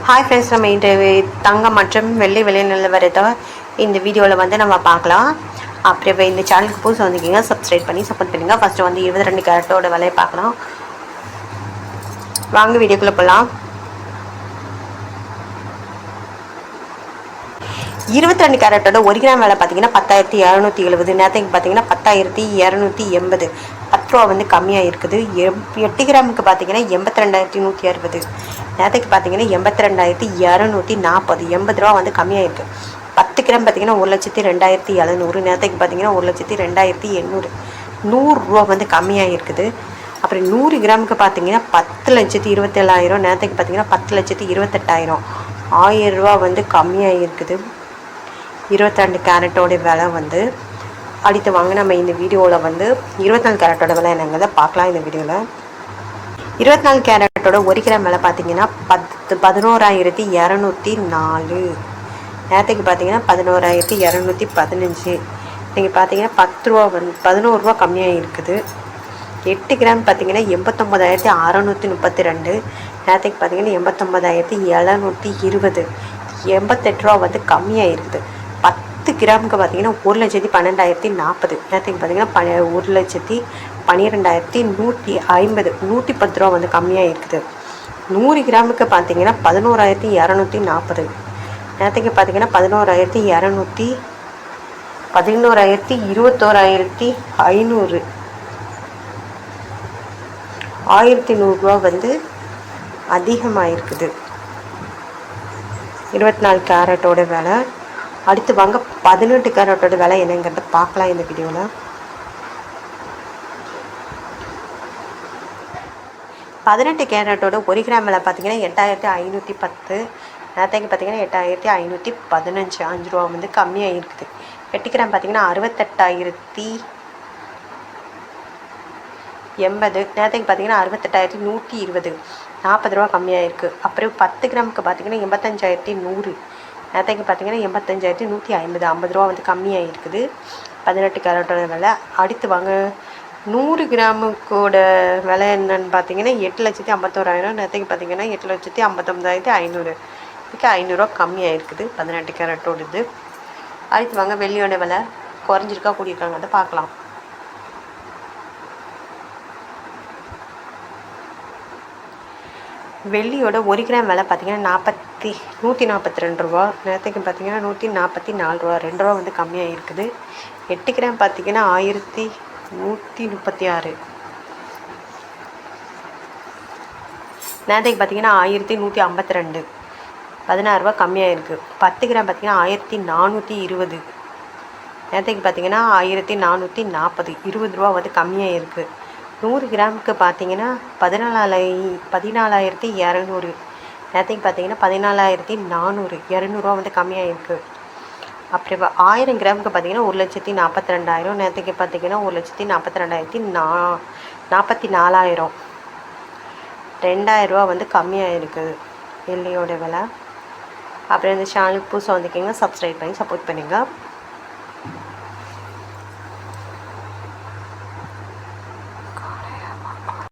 Hi friends, நம்ம இந்த தங்கம் மற்றும் வெள்ளி விலை நிலவரத்தை இந்த வீடியோவில் வந்து நம்ம பார்க்கலாம். அப்புறம் இந்த சேனலுக்கு புதுசு வந்திருக்கீங்க, சப்ஸ்கிரைப் பண்ணி சப்போர்ட் பண்ணுங்க. ஃபஸ்ட்டு வந்து 22 கேரட்டோட விலையை பார்க்கலாம். வாங்க வீடியோக்குள்ளே போகலாம். 22 கேரட்டோட 1 கிராம் விலை பார்த்தீங்கன்னா 10,770. நேரத்துக்கு பார்த்தீங்கன்னா 10,280. 10 ரூபா வந்து கம்மியாக இருக்குது. 8 கிராமுக்கு பார்த்தீங்கன்னா 82,160. நேரத்துக்கு பார்த்தீங்கன்னா 82,240. 80 ரூபா வந்து கம்மியாக இருக்குது. 10 கிராம் பார்த்தீங்கன்னா 1,02,700. நேரத்துக்கு பார்த்தீங்கன்னா 1,02,800. 100 ரூபா வந்து கம்மியாக இருக்குது. அப்புறம் 100 கிராமுக்கு பார்த்தீங்கன்னா 10,27,000. நேரத்துக்கு பார்த்தீங்கன்னா 10,28,000. 1000 ரூபா வந்து கம்மியாக இருக்குது. 22 கேரட்டோட விலை வந்து அடுத்து வாங்க நம்ம இந்த வீடியோவில் வந்து 24 கேரட்டோட விலை என்னங்கிறத பார்க்கலாம். இந்த வீடியோவில் 24 கேரட்டோட 1 கிராம் விலை பார்த்தீங்கன்னா 11,204. நேரத்துக்கு பார்த்தீங்கன்னா 11,215. நீங்கள் பார்த்தீங்கன்னா 10 ரூபா வந்து 11 ரூபா கம்மியாக இருக்குது. 8 கிராம் பார்த்தீங்கன்னா 89,632. நேரத்துக்கு பார்த்தீங்கன்னா 89,720. 88 ரூபா வந்து கம்மியாக இருக்குது. 10 கிராமுக்கு பார்த்தீங்கன்னா 1,12,040. நேரத்துக்கு பார்த்தீங்கன்னா 1,12,150. 110 ரூபா வந்து கம்மியாக இருக்குது. 100 கிராமுக்கு பார்த்தீங்கன்னா 11,240. நேரத்துக்கு பார்த்தீங்கன்னா 11,200. 21,500. 1,100 ரூபா வந்து அதிகமாக இருக்குது. 24 கேரட்டோட விலை. அடுத்து வாங்க 18 கேரட்டோட விலை என்னங்கிறத பார்க்கலாம் இந்த வீடியோவில். 18 கேரட்டோட 1 கிராம் விலை பார்த்தீங்கன்னா 8,510. நேரத்துக்கு பார்த்தீங்கன்னா 8,515. 5 ரூபா வந்து கம்மியாக இருக்குது. 8 கிராம் பார்த்தீங்கன்னா 68,080. நேரத்துக்கு பார்த்தீங்கன்னா 68,120. 40 ரூபா கம்மியாக இருக்குது. அப்புறம் 10 கிராமுக்கு பார்த்தீங்கன்னா 85,100. நேரத்துக்கு பார்த்தீங்கன்னா 85,150. 50 ரூபா வந்து கம்மியாக இருக்குது. 18 கேரட்டோட விலை. அடுத்து வாங்க 100 கிராமுக்கோட விலை என்னன்னு பார்த்தீங்கன்னா 8,51,000. நேரத்துக்கு பார்த்தீங்கன்னா 8,59,500. இதுக்கு 500 ரூபா கம்மியாக இருக்குது. 18 கேரட்டோடது. அடுத்து வாங்க வெள்ளியோட விலை குறைஞ்சிருக்கா கூடியிருக்காங்க அதை பார்க்கலாம். வெள்ளியோட 1 கிராம் விலை பார்த்தீங்கன்னா 142 ரூபா. நேரத்துக்கு பார்த்தீங்கன்னா 144 ரூபா. 2 ரூபா வந்து கம்மியாக இருக்குது. 8 கிராம் பார்த்தீங்கன்னா 1,136. நேரத்துக்கு பார்த்தீங்கன்னா 1,152. 16 ரூபா கம்மியாக இருக்குது. 10 கிராம் பார்த்தீங்கன்னா 1,420. நேரத்துக்கு பார்த்தீங்கன்னா 1,440. 20 ரூபா வந்து கம்மியாக இருக்குது. 100 கிராமுக்கு பார்த்தீங்கன்னா 14,200. நேரத்துக்கு பார்த்தீங்கன்னா 14,400. 200 ரூபா வந்து கம்மியாக இருக்குது. அப்புறம் 1000 கிராமுக்கு பார்த்தீங்கன்னா 1,42,000. நேரத்துக்கு பார்த்தீங்கன்னா 1,42,044. 2,000 ரூபா வந்து கம்மியாக இருக்குது வெள்ளியோட விலை. அப்புறம் இந்த சேனலுக்கு புதுசாக வந்துக்கிங்க, சப்ஸ்கிரைப் பண்ணி சப்போர்ட் பண்ணுங்கள்.